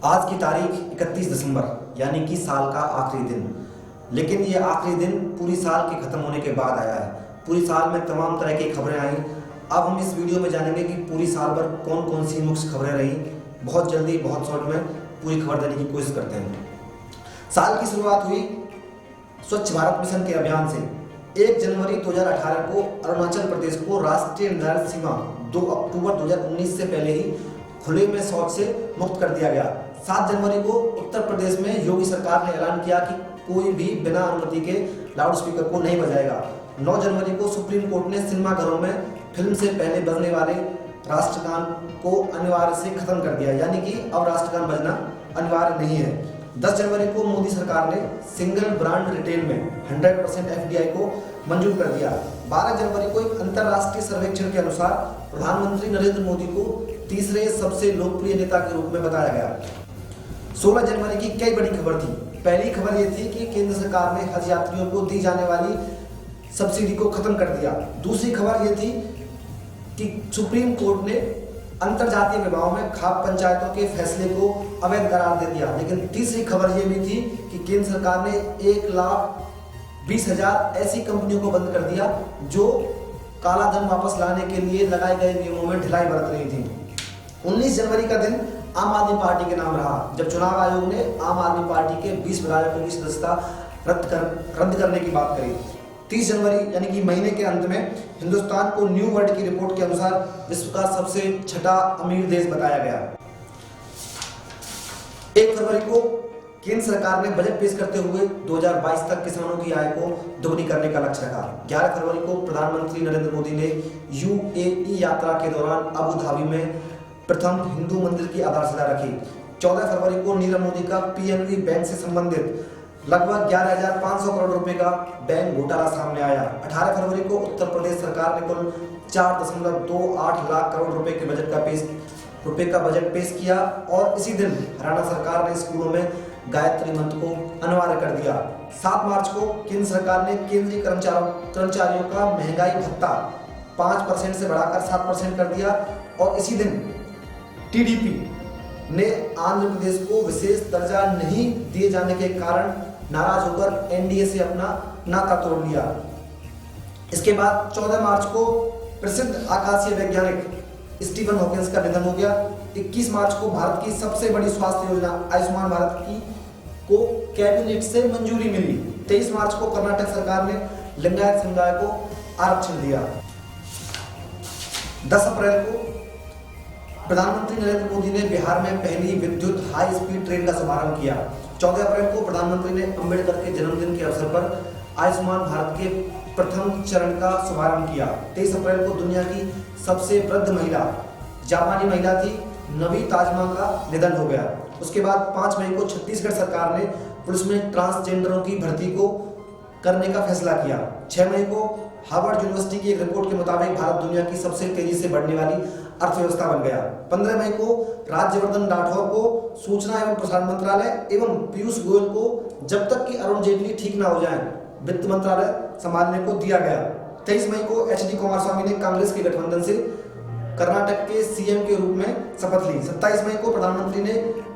आज की तारीख 31 दिसंबर यानी कि साल का आखिरी दिन। लेकिन ये आखिरी दिन पूरी साल के ख़त्म होने के बाद आया है। पूरी साल में तमाम तरह की खबरें आई। अब हम इस वीडियो में जानेंगे कि पूरी साल भर कौन कौन सी मुख्य खबरें रही। बहुत जल्दी बहुत शॉर्ट में पूरी खबर देने की कोशिश करते हैं। साल की शुरुआत हुई स्वच्छ भारत मिशन के अभियान से। 1 जनवरी 2018 को अरुणाचल प्रदेश को राष्ट्रीय निर्धारित सीमा 2 अक्टूबर 2019 से पहले ही खुले में शौच से मुक्त कर दिया गया। 7 जनवरी को उत्तर प्रदेश में योगी सरकार ने ऐलान किया कि कोई भी बिना अनुमति के लाउडस्पीकर को नहीं बजाएगा। 9 जनवरी को सुप्रीम कोर्ट ने सिनेमाघरों में फिल्म से पहले बजने वाले राष्ट्रगान को अनिवार्य से खत्म कर दिया, यानी कि अब राष्ट्रगान बजना अनिवार्य नहीं है। 10 जनवरी को मोदी सरकार ने सिंगल ब्रांड रिटेल में 100% FDI को मंजूर कर दिया। 12 जनवरी को एक अंतर्राष्ट्रीय सर्वेक्षण के अनुसार प्रधानमंत्री नरेंद्र मोदी को तीसरे सबसे लोकप्रिय नेता के रूप में बताया गया। 16 जनवरी की कई बड़ी खबर थी। पहली खबर यह थी कि केंद्र सरकार ने हज यात्रियों को दी जाने वाली सब्सिडी को खत्म कर दिया। दूसरी खबर यह थी कि सुप्रीम कोर्ट ने अंतरजातीय विवाहों में खाप पंचायतों के फैसले को अवैध करार दे दिया। लेकिन तीसरी खबर यह भी थी कि केंद्र सरकार ने 1,20,000 ऐसी कंपनियों को बंद कर दिया जो काला धन वापस लाने के लिए लगाए गए नियमों में ढिलाई बरत रही थी। 19 जनवरी का दिन आम आदमी पार्टी के नाम रहा, जब चुनाव आयोग ने आम आदमी पार्टी के 20 विधायकों की सदस्यता रद्द करने की बात करी। 30 जनवरी यानी कि महीने के अंत में हिंदुस्तान को न्यू वर्ल्ड की रिपोर्ट के अनुसार विश्व का सबसे छठा अमीर देश बताया गया। 1 फरवरी को केंद्र सरकार ने बजट पेश करते हुए 2022 तक किसानों की आय को दोगुनी करने का लक्ष्य रखा। 11 फरवरी को प्रधानमंत्री नरेंद्र मोदी ने UAE यात्रा के दौरान अबू धाबी में प्रथम हिंदू मंदिर की आधारशिला रखी। 14 फरवरी को नीरव मोदी का PNB बैंक से संबंधित लगभग 11,500 करोड़ रुपए का बैंक घोटाला सामने आया। 18 फरवरी को उत्तर प्रदेश सरकार ने कुल 4.28 लाख करोड़ रुपए के बजट का बजट पेश किया और इसी दिन हरियाणा सरकार ने स्कूलों में गायत्री मंत्र को अनिवार्य कर दिया। 7 मार्च को केंद्र सरकार ने केंद्रीय कर्मचारियों का महंगाई भत्ता 5% से बढ़ाकर 7% कर दिया और इसी दिन TDP ने आंध्र प्रदेश को विशेष दर्जा नहीं दिए जाने के कारण नाराज होकर NDA से अपना नाता तोड़ लिया। इसके बाद 14 मार्च को प्रसिद्ध आकाशीय वैज्ञानिक स्टीफन हॉकिंस का निधन हो गया। 21 मार्च को भारत की सबसे बड़ी स्वास्थ्य योजना आयुष्मान भारत को कैबिनेट से मंजूरी मिली। 23 मार्च को कर्नाटक सरकार ने लिंगायत समुदाय को आरक्षण दिया। 10 अप्रैल को प्रधानमंत्री नरेंद्र मोदी ने बिहार में पहली विद्युत हाई स्पीड ट्रेन का शुभारंभ किया। 14 अप्रैल को प्रधानमंत्री ने अंबेडकर के जन्मदिन के अवसर पर आयुष्मान भारत के प्रथम चरण का शुभारंभ किया। 23 अप्रैल को दुनिया की सबसे वृद्ध महिला जापानी महिला थी नवी ताजमा का निधन हो गया। उसके बाद 5 मई को छत्तीसगढ़ सरकार ने पुलिस में ट्रांसजेंडरों की भर्ती को करने का फैसला किया। 6 मई को हार्वर्ड यूनिवर्सिटी की एक रिपोर्ट के मुताबिक भारत दुनिया की सबसे तेजी से बढ़ने वाली अर्थव्यवस्था बन गया। 15 मई को राज्यवर्धन राठौर को सूचना एवं प्रसारण मंत्रालय एवं पीयूष गोयल को जब तक कि अरुण जेटली ठीक ना हो जाएं वित्त मंत्रालय संभालने को दिया गया। 23 मई को HD कुमारस्वामी ने कांग्रेस के गठबंधन से कर्नाटक के CM के रूप में शपथ ली। 27 मई को प्रधानमंत्री ने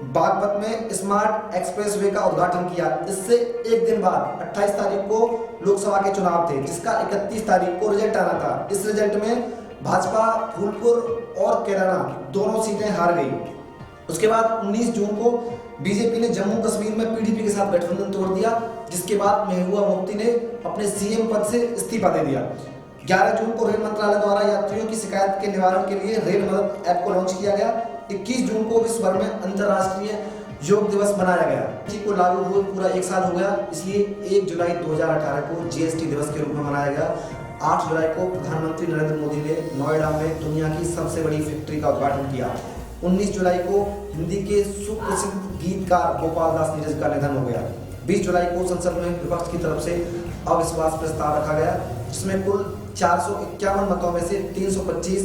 बागपत में स्मार्ट एक्सप्रेसवे का उद्घाटन किया। इससे एक दिन बाद 28 तारीख को लोकसभा के चुनाव थे, जिसका 31 तारीख को रिजल्ट आना था। इस रिजल्ट में भाजपा फूलपुर और कैराना दोनों सीटें हार गई। उसके बाद 19 जून को बीजेपी ने जम्मू कश्मीर में PDP के साथ गठबंधन तोड़ दिया, जिसके बाद महबूबा मुफ्ती ने अपने CM पद से इस्तीफा दे दिया। 11 जून को रेल मंत्रालय द्वारा यात्रियों की शिकायत के निवारण के लिए रेल मदद ऐप को लॉन्च किया गया। 21 जून को विश्व भर में अंतर्राष्ट्रीय योग दिवस मनाया गया। इसी को लागू हुए पूरा 1 साल हो गया, इसलिए 1 जुलाई 2018 को GST दिवस के रूप में मनाया गया। 8 जुलाई को प्रधानमंत्री नरेंद्र मोदी ने नोएडा में दुनिया की सबसे बड़ी फैक्ट्री का उद्घाटन किया। 19 जुलाई को हिंदी के सुप्रसिद्ध गीतकार गोपाल दास नीरज का निधन हो गया। 20 जुलाई को संसद में विपक्ष की तरफ से अविश्वास प्रस्ताव रखा गया, जिसमें कुल 451 मतों में से 325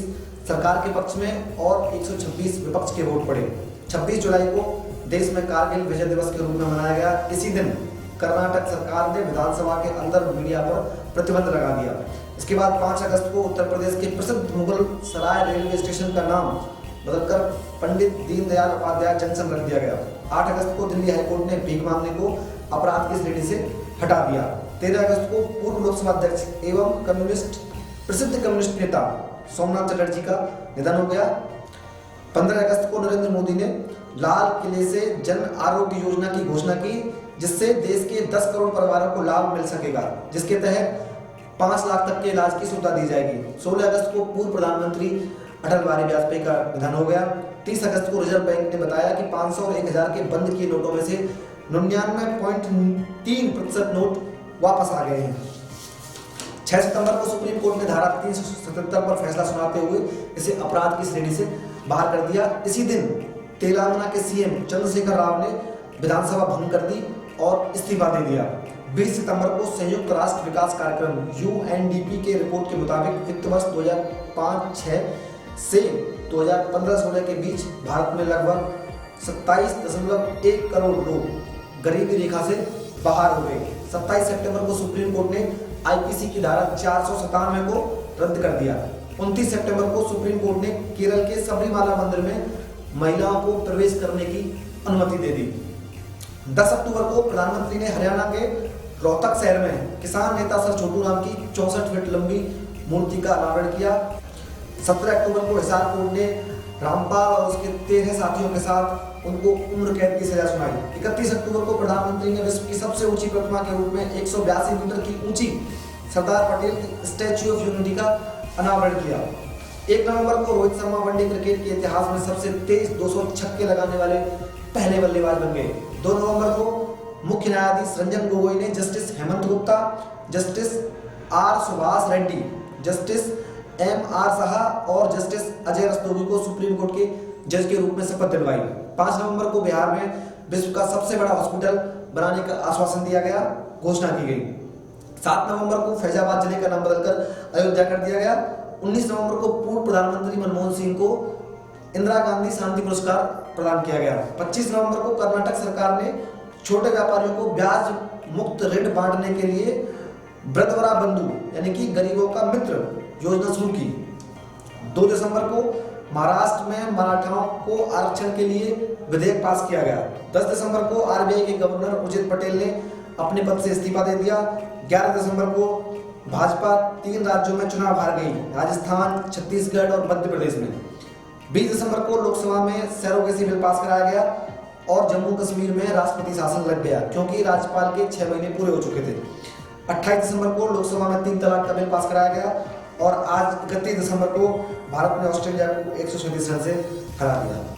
सरकार के पक्ष में और 126 विपक्ष के वोट पड़े। 26 जुलाई को देश में कारगिल विजय दिवस के रूप में मनाया गया। इसी दिन कर्नाटक सरकार ने विधानसभा के अंदर मीडिया पर प्रतिबंध लगा दिया। इसके बाद 5 अगस्त को उत्तर प्रदेश के प्रसिद्ध मुगल सराय रेलवे स्टेशन का नाम बदलकर पंडित दीनदयाल उपाध्याय जंक्शन रख दिया गया। 8 अगस्त को दिल्ली हाईकोर्ट ने भीख मांगने को अपराध की श्रेणी से हटा दिया। 13 अगस्त को पूर्व लोकसभा अध्यक्ष एवं प्रसिद्ध कम्युनिस्ट नेता सोमनाथ चटर्जी का निधन हो गया। 15 अगस्त को नरेंद्र मोदी ने लाल किले से जन आरोग्य योजना की घोषणा की, जिससे देश के 10 करोड़ परिवारों को लाभ मिल सकेगा, जिसके तहत 5 लाख तक के इलाज की सुविधा दी जाएगी। 16 अगस्त को पूर्व प्रधानमंत्री अटल बिहारी वाजपेयी का निधन हो गया। 30 अगस्त को रिजर्व बैंक ने बताया कि 500 और 1000 के बंद किए नोटों में से 99.3% नोट वापस आ गए हैं। 6 सितंबर को सुप्रीम कोर्ट ने धारा 377 पर फैसला सुनाते हुए इसे अपराध की श्रेणी से बाहर कर दिया। इसी दिन तेलंगाना के सीएम चंद्रशेखर राव ने विधानसभा भंग कर दी और इस्तीफा दे दिया। 20 सितंबर को संयुक्त राष्ट्र विकास कार्यक्रम UNDP के रिपोर्ट के मुताबिक वित्त वर्ष 2005-06 से 2015-16 के बीच भारत में लगभग 27.1 करोड़ लोग गरीबी रेखा से बाहर हो गए। 27 सितंबर को सुप्रीम कोर्ट ने IPC की धारा 497 को रद्द कर दिया। 29 सितंबर को सुप्रीम कोर्ट ने केरल के सबरीमाला मंदिर में महिलाओं को प्रवेश करने की अनुमति दे दी। 10 अक्टूबर को प्रधानमंत्री ने हरियाणा के रोहतक शहर में किसान नेता सर छोटू राम की 64 फीट लंबी मूर्ति का अनावरण किया। 17 अक्टूबर को हिसार कोर्ट ने रामपाल और उसके 13 साथियों के साथ उनको उम्र कैद की सजा सुनाई। 31 अक्टूबर को प्रधानमंत्री ने विश्व की सबसे ऊंची प्रतिमा के रूप में 182 मीटर की ऊंची Sardar Patel statue of unity का अनावरण किया। 1 नवंबर को रोहित शर्मा वनडे क्रिकेट के इतिहास में सबसे तेज 200 छक्के लगाने वाले पहले बल्लेबाज बन गए। 2 नवंबर को मुख्य न्यायाधीश रंजन गोगोई ने justice Hemant Gupta, justice R Subhash Reddy, justice MR Shah और जस्टिस अजय रस्तोगी को सुप्रीम कोर्ट के जज के रूप में शपथ दिलवाई। 5 नवंबर को बिहार में विश्व का सबसे बड़ा हॉस्पिटल बनाने का आश्वासन दिया गया, घोषणा की गई। 7 नवंबर को फैजाबाद जिले का नाम बदलकर अयोध्या कर दिया गया। 19 नवंबर को पूर्व प्रधानमंत्री मनमोहन सिंह को इंदिरा गांधी शांति पुरस्कार प्रदान किया गया। 25 नवंबर को कर्नाटक सरकार ने छोटे व्यापारियों को ब्याज मुक्त ऋण बांटने के लिए वृद्धवरा बंधु यानी कि गरीबों का मित्र योजना शुरू की। 2 दिसंबर को महाराष्ट्र में मराठाओं को आरक्षण के लिए विधेयक पास किया गया। 10 दिसंबर को RBI के गवर्नर उर्जित पटेल ने अपने पद से इस्तीफा दे दिया। 11 दिसंबर को भाजपा 3 राज्यों में चुनाव हार गई, राजस्थान, छत्तीसगढ़ और मध्य प्रदेश में। 20 दिसंबर को लोकसभा में सरोगेसी बिल पास कराया गया और जम्मू कश्मीर में राष्ट्रपति शासन लग गया क्योंकि राज्यपाल के 6 महीने पूरे हो चुके थे। 28 दिसंबर को लोकसभा में 3 तलाक का बिल पास कराया गया और आज 31 दिसंबर को भारत ने ऑस्ट्रेलिया को 137 रन से हरा दिया।